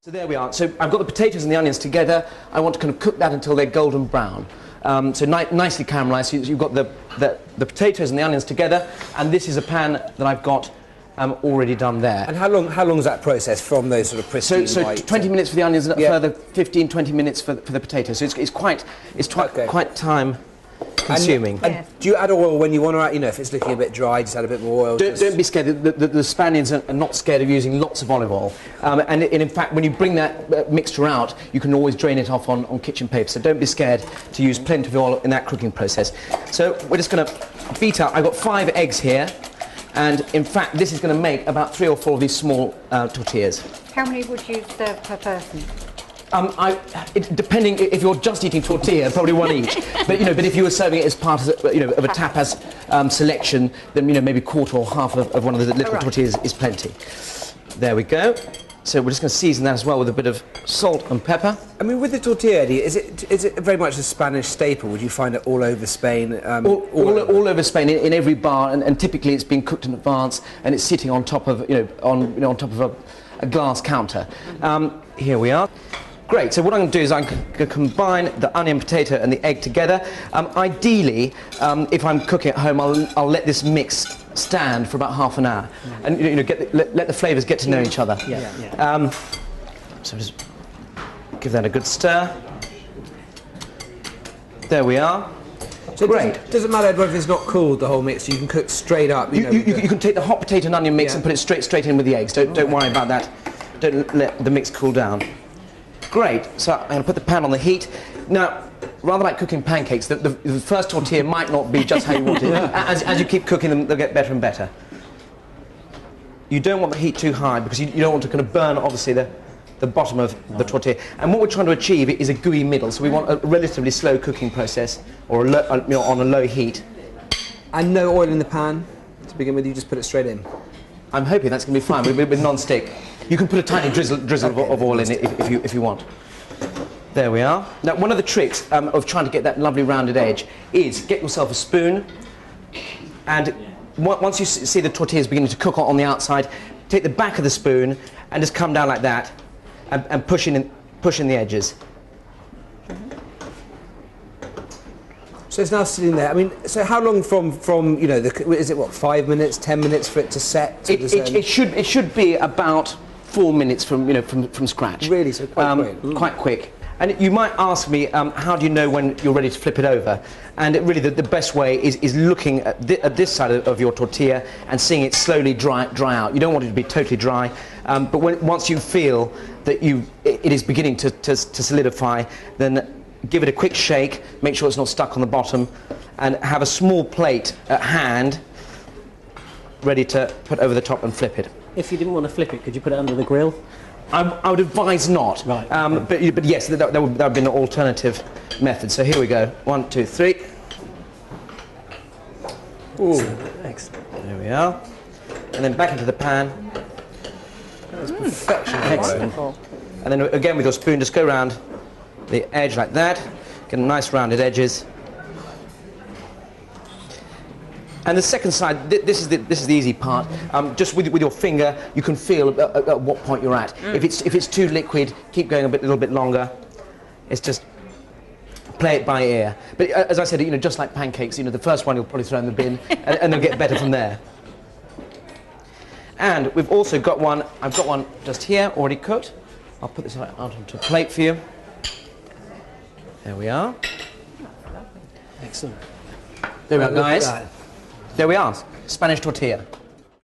So there we are. So I've got the potatoes and the onions together. I want to kind of cook that until they're golden brown. So nicely caramelised. So you've got the potatoes and the onions together, and this is a pan that I've got already done there. And how long is that process from those sort of pristine So 20 minutes for the onions and a further 15-20 minutes for the potatoes. So it's quite time consuming. And do you add oil when you want to add, you know, if it's looking a bit dry, just add a bit more oil? Don't be scared. The Spaniards are not scared of using lots of olive oil. And in fact, when you bring that mixture out, you can always drain it off on kitchen paper. So don't be scared to use plenty of oil in that cooking process. So we're just going to beat up. I've got 5 eggs here. And in fact, this is going to make about 3 or 4 of these small tortillas. How many would you serve per person? Depending, if you're just eating tortilla, probably 1 each. But if you were serving it as part of of a tapas selection, then maybe 1/4 or half of one of the little tortillas is plenty. There we go. So we're just going to season that as well with a bit of salt and pepper. I mean, with the tortilla, Eddie, is it very much a Spanish staple? Would you find it all over Spain? All over Spain, in every bar, and typically it's been cooked in advance, and it's sitting on top of on top of a glass counter. Here we are. Great, so what I'm going to do is I'm going to combine the onion, potato and the egg together. Ideally, if I'm cooking at home, I'll let this mix stand for about half an hour. And let the flavours get to know each other. So just give that a good stir. There we are. So great. Doesn't matter whether it's not cooled, the whole mix, you can cook straight up. You can take the hot potato and onion mix and put it straight in with the eggs. Don't worry about that. Don't let the mix cool down. Great, so I'm going to put the pan on the heat. Now, rather like cooking pancakes, the first tortilla might not be just how you want it. As you keep cooking them, they'll get better and better. You don't want the heat too high because you don't want to kind of burn, obviously, the bottom of the tortilla. And what we're trying to achieve is a gooey middle, so we want a relatively slow cooking process, or on a low heat. And no oil in the pan to begin with, you just put it straight in? I'm hoping that's going to be fine with non-stick. You can put a tiny drizzle of oil in it if you want. There we are. Now, one of the tricks of trying to get that lovely rounded edge is get yourself a spoon, and once you see the tortillas beginning to cook on the outside, take the back of the spoon and just come down like that and push in the edges. So it's now sitting there. I mean, so how long from is it 5 minutes, 10 minutes for it to set? It should be about 4 minutes from scratch. Really, so quite quick. Quite quick. And you might ask me, how do you know when you're ready to flip it over? And really, the best way is looking at this side of your tortilla and seeing it slowly dry out. You don't want it to be totally dry, but once you feel that it is beginning to solidify, then give it a quick shake, make sure it's not stuck on the bottom, and have a small plate at hand ready to put over the top and flip it. If you didn't want to flip it, could you put it under the grill? I would advise not. Right. But yes, that would be an alternative method. So here we go. 1, 2, 3. Ooh. Excellent. There we are. And then back into the pan. That's perfection. Excellent. And then again with your spoon, just go around the edge like that. Get nice rounded edges. And the second side, this is the easy part. Just with your finger, you can feel at what point you're at. If it's too liquid, keep going a little bit longer. It's just play it by ear. But as I said, just like pancakes, the first one you'll probably throw in the bin, and they'll get better from there. And we've also got one. I've got one just here, already cooked. I'll put this out onto a plate for you. There we are. Excellent. There we are, guys. There we are, Spanish tortilla.